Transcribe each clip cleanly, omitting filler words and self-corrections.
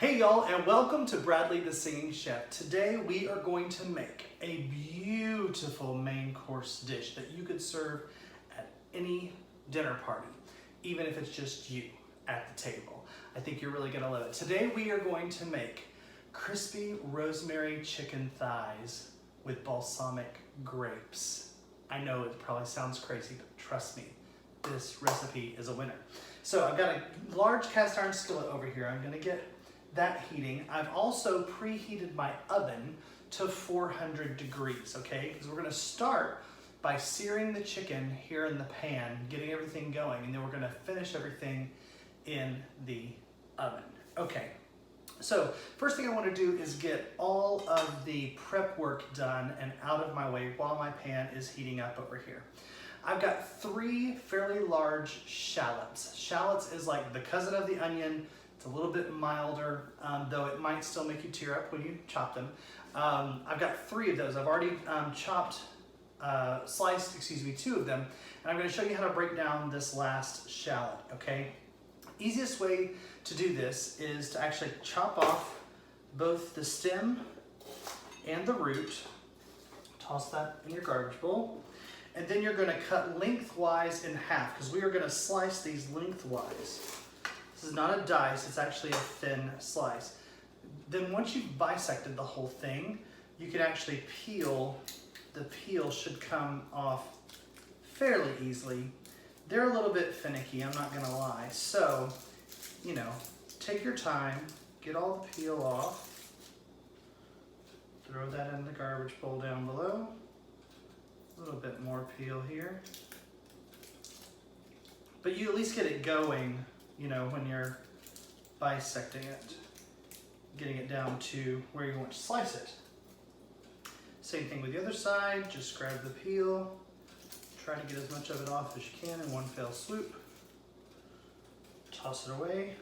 Hey y'all, and welcome to Bradley the Singing Chef. Today we are going to make a beautiful main course dish that you could serve at any dinner party, even if it's just you at the table. I think you're really gonna love it. Today we are going to make crispy rosemary chicken thighs with balsamic grapes. I know it probably sounds crazy, but trust me, this recipe is a winner. So I've got a large cast iron skillet over here. I'm gonna get that heating. I've also preheated my oven to 400 degrees, okay? Because we're gonna start by searing the chicken here in the pan, getting everything going, and then we're gonna finish everything in the oven. Okay, so first thing I wanna do is get all of the prep work done and out of my way while my pan is heating up over here. I've got 3 fairly large shallots. Shallots is like the cousin of the onion. It's a little bit milder, though it might still make you tear up when you chop them. I've got 3 of those. I've already sliced 2 of them. And I'm gonna show you how to break down this last shallot, okay? Easiest way to do this is to actually chop off both the stem and the root. Toss that in your garbage bowl. And then you're gonna cut lengthwise in half, because we are gonna slice these lengthwise. This is not a dice, it's actually a thin slice. Then once you've bisected the whole thing, you can actually peel. The peel should come off fairly easily. They're a little bit finicky, I'm not gonna lie. So, you know, take your time, get all the peel off, throw that in the garbage bowl down below. A little bit more peel here. But you at least get it going, you know, when you're bisecting it, getting it down to where you want to slice it. Same thing with the other side, just grab the peel, try to get as much of it off as you can in one fell swoop. Toss it away.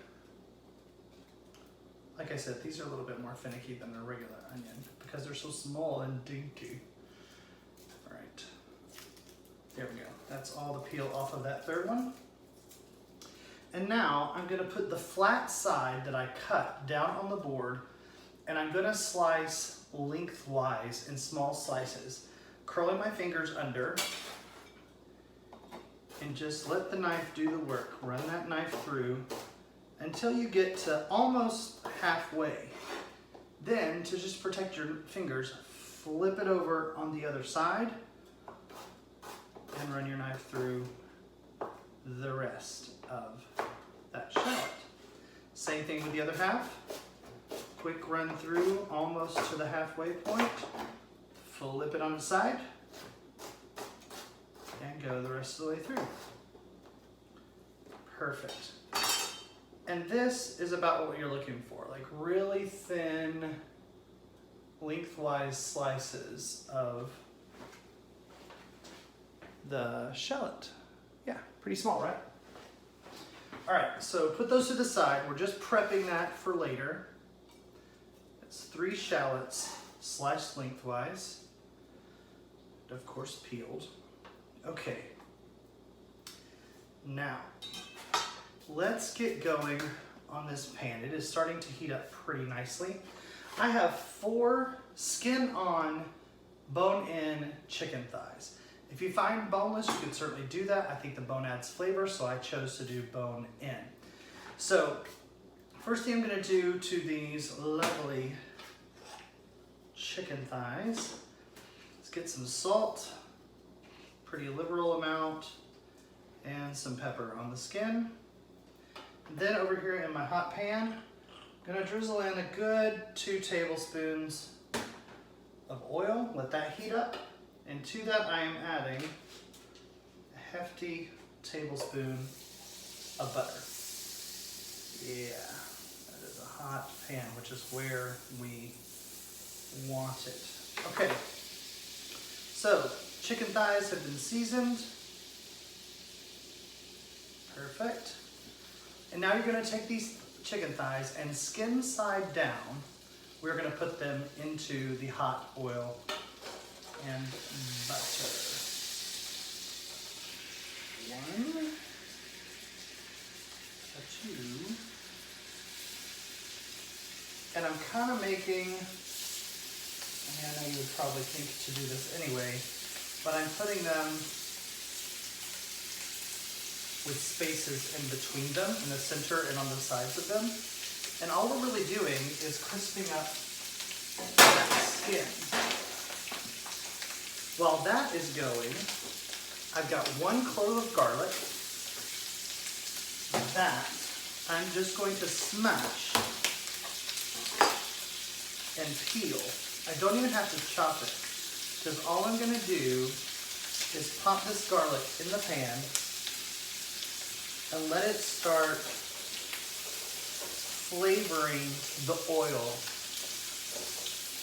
Like I said, these are a little bit more finicky than a regular onion because they're so small and dainty. All right, there we go. That's all the peel off of that third one. And now I'm gonna put the flat side that I cut down on the board, and I'm gonna slice lengthwise in small slices, curling my fingers under, and just let the knife do the work. Run that knife through until you get to almost halfway. Then, to just protect your fingers, flip it over on the other side and run your knife through the rest of that shallot. Same thing with the other half. Quick run through almost to the halfway point. Flip it on the side and go the rest of the way through. Perfect. And this is about what you're looking for, like really thin, lengthwise slices of the shallot. Yeah, pretty small, right? All right, so put those to the side. We're just prepping that for later. It's 3 shallots sliced lengthwise, of course peeled. Okay, now let's get going on this pan. It is starting to heat up pretty nicely. I have 4 skin-on, bone-in chicken thighs. If you find boneless, you can certainly do that. I think the bone adds flavor, so I chose to do bone in. So, first thing I'm gonna do to these lovely chicken thighs is get some salt, pretty liberal amount, and some pepper on the skin. And then over here in my hot pan, I'm gonna drizzle in a good 2 tablespoons of oil, let that heat up. And to that I am adding a hefty tablespoon of butter. Yeah, that is a hot pan, which is where we want it. Okay, so chicken thighs have been seasoned. Perfect. And now you're gonna take these chicken thighs and skin side down, we're gonna put them into the hot oil and butter. 1, 2, And I'm kind of making, I know you would probably think to do this anyway, but I'm putting them with spaces in between them, in the center and on the sides of them. And all we're really doing is crisping up that skin. While that is going, I've got 1 clove of garlic that I'm just going to smash and peel. I don't even have to chop it, because all I'm going to do is pop this garlic in the pan and let it start flavoring the oil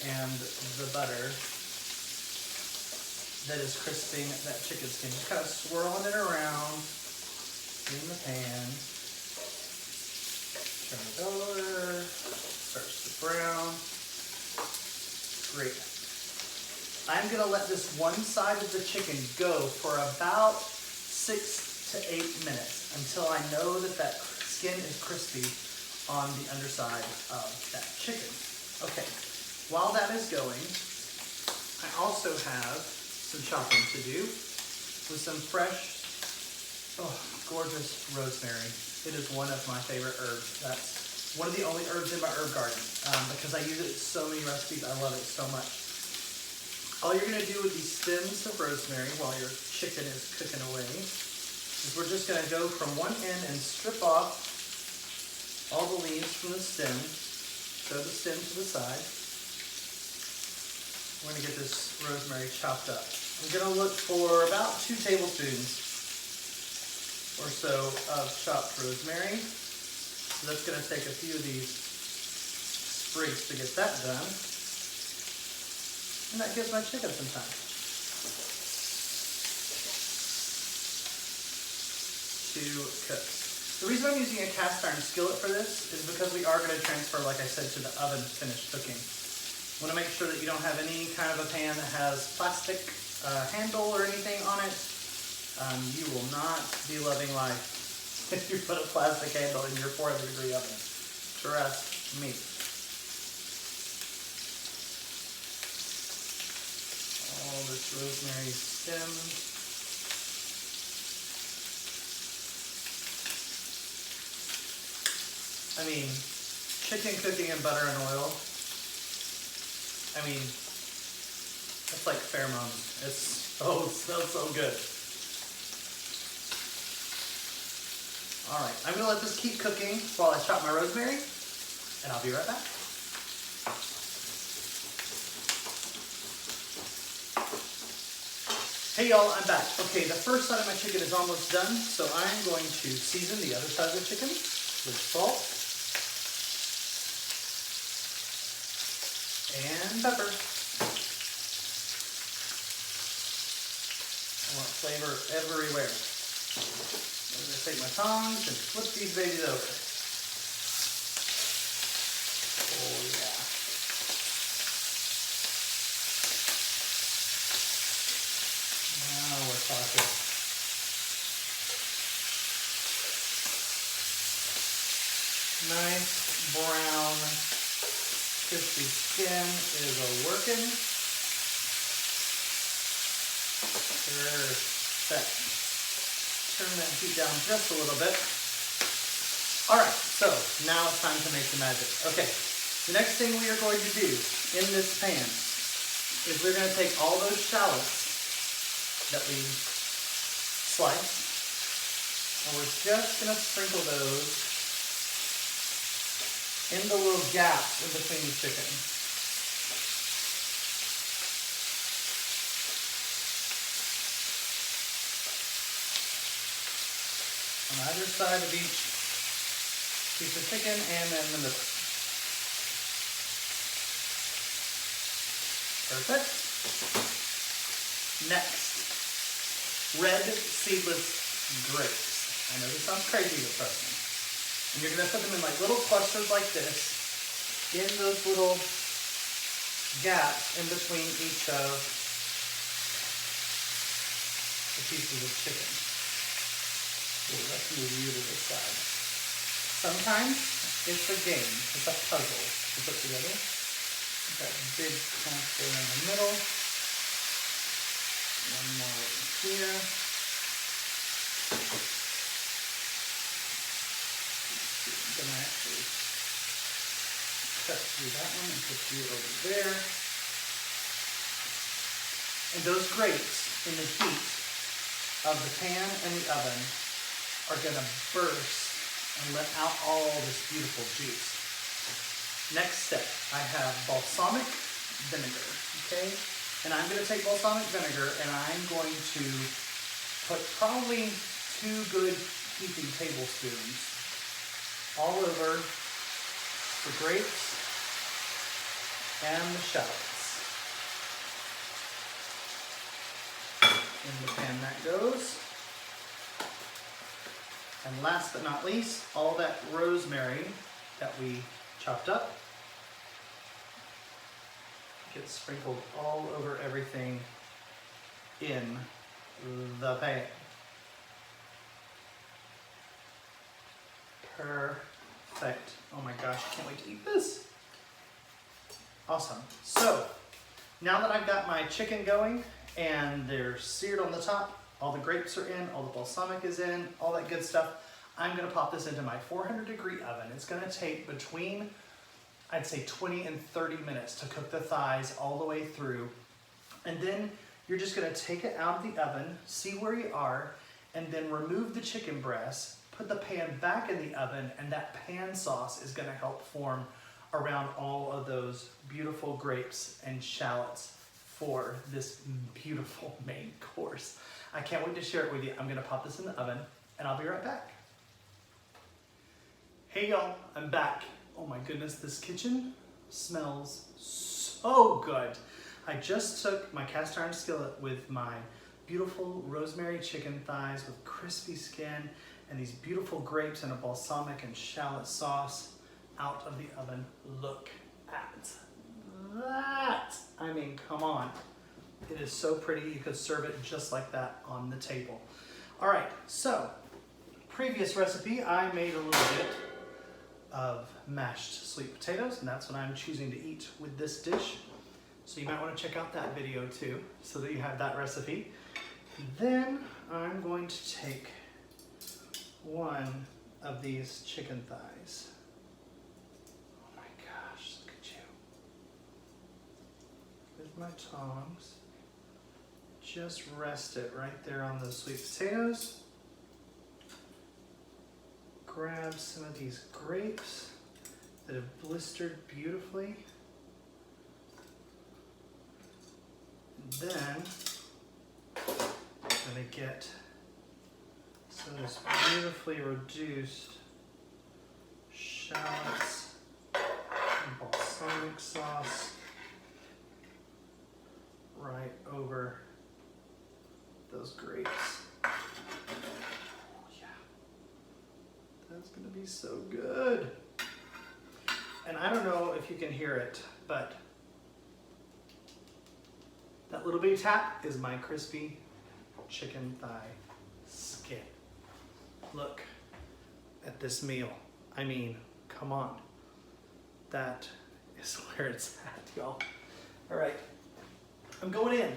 and the butter that is crisping that chicken skin. Just kind of swirling it around in the pan. Turn it over, starts to brown. Great. I'm gonna let this one side of the chicken go for about 6 to 8 minutes until I know that that skin is crispy on the underside of that chicken. Okay, while that is going, I also have some chopping to do with some fresh, gorgeous rosemary. It is one of my favorite herbs. That's one of the only herbs in my herb garden because I use it in so many recipes. I love it so much. All you're gonna do with these stems of rosemary while your chicken is cooking away is we're just gonna go from one end and strip off all the leaves from the stem. Throw the stem to the side. We're gonna get this rosemary chopped up. I'm gonna look for about 2 tablespoons or so of chopped rosemary. So that's gonna take a few of these sprigs to get that done. And that gives my chicken some time to cook. The reason I'm using a cast iron skillet for this is because we are going to transfer, like I said, to the oven to finish cooking. I want to make sure that you don't have any kind of a pan that has plastic handle or anything on it. You will not be loving life if you put a plastic handle in your 400-degree oven. Trust me. All this rosemary stem. I mean, chicken cooking in butter and oil. I mean, it's like pheromones. It smells so good. All right, I'm gonna let this keep cooking while I chop my rosemary, and I'll be right back. Hey y'all, I'm back. Okay, the first side of my chicken is almost done, so I'm going to season the other side of the chicken with salt and pepper. I want flavor everywhere. I'm going to take my tongs and flip these babies over. Oh yeah. Now we're talking. Nice brown crispy skin is a-working. Perfect. Turn that heat down just a little bit. All right, so now it's time to make the magic. Okay, the next thing we are going to do in this pan is we're going to take all those shallots that we sliced, and we're just going to sprinkle those in the little gaps in between the chicken. On either side of each piece of chicken and in the middle. Perfect. Next, red seedless grapes. I know this sounds crazy, but trust me. And you're going to put them in like little clusters like this in those little gaps in between each of the pieces of chicken. Ooh, let's move you to this side. Sometimes it's a game, it's a puzzle to put together. That big clump there in the middle. One more over here. Then I actually cut through that one and put you over there. And those grapes in the heat of the pan and the oven are gonna burst and let out all this beautiful juice. Next step, I have balsamic vinegar, okay? And I'm gonna take balsamic vinegar and I'm going to put probably 2 good heaping tablespoons all over the grapes and the shallots. In the pan that goes. And last but not least, all that rosemary that we chopped up gets sprinkled all over everything in the pan. Perfect. Oh my gosh, I can't wait to eat this. Awesome. So, now that I've got my chicken going and they're seared on the top, all the grapes are in, all the balsamic is in, all that good stuff, I'm gonna pop this into my 400-degree oven. It's gonna take between, I'd say 20 and 30 minutes to cook the thighs all the way through. And then you're just gonna take it out of the oven, see where you are, and then remove the chicken breast, put the pan back in the oven, and that pan sauce is gonna help form around all of those beautiful grapes and shallots for this beautiful main course. I can't wait to share it with you. I'm gonna pop this in the oven and I'll be right back. Hey y'all, I'm back. Oh my goodness, this kitchen smells so good. I just took my cast iron skillet with my beautiful rosemary chicken thighs with crispy skin and these beautiful grapes and a balsamic and shallot sauce out of the oven. Look at that. I mean, come on. It is so pretty. You could serve it just like that on the table. All right, so previous recipe, I made a little bit of mashed sweet potatoes, and that's what I'm choosing to eat with this dish. So you might want to check out that video too, so that you have that recipe. Then I'm going to take one of these chicken thighs. Oh my gosh, look at you. With my tongs, just rest it right there on those sweet potatoes. Grab some of these grapes that have blistered beautifully. And then I'm going to get some of this beautifully reduced shallots and balsamic sauce right over those grapes. Oh yeah, that's gonna be so good. And I don't know if you can hear it, but that little bitty tap is my crispy chicken thigh skin. Look at this meal. I mean, come on. That is where it's at, y'all. All right, I'm going in.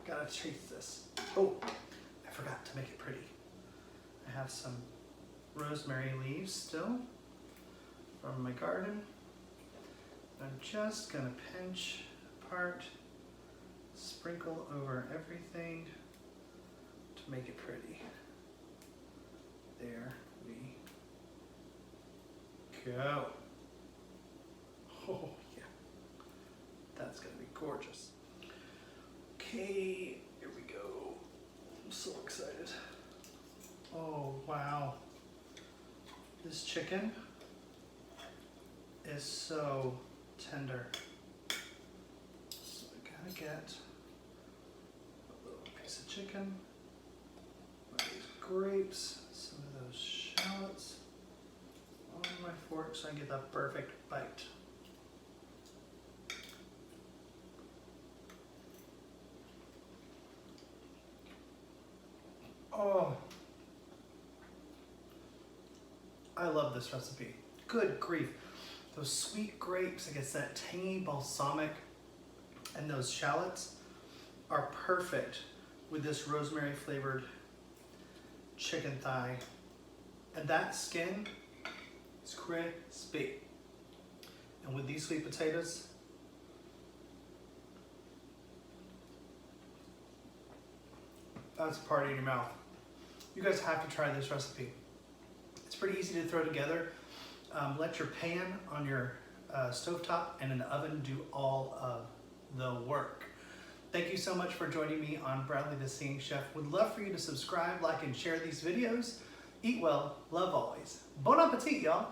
Gotta taste this. Oh, I forgot to make it pretty. I have some rosemary leaves still from my garden. I'm just gonna pinch apart, sprinkle over everything to make it pretty. There we go. Oh yeah, that's gonna be gorgeous. Okay, here we go. I'm so excited. Oh wow. This chicken is so tender. So I gotta get a little piece of chicken, one of these grapes, some of those shallots on my fork so I can get that perfect bite. Oh, I love this recipe. Good grief. Those sweet grapes, I guess that tangy balsamic, and those shallots are perfect with this rosemary flavored chicken thigh. And that skin is crispy. And with these sweet potatoes, that's a party in your mouth. You guys have to try this recipe. It's pretty easy to throw together. Let your pan on your stovetop and an oven do all of the work. Thank you so much for joining me on Bradley the Singing Chef. Would love for you to subscribe, like, and share these videos. Eat well, love always. Bon appetit, y'all.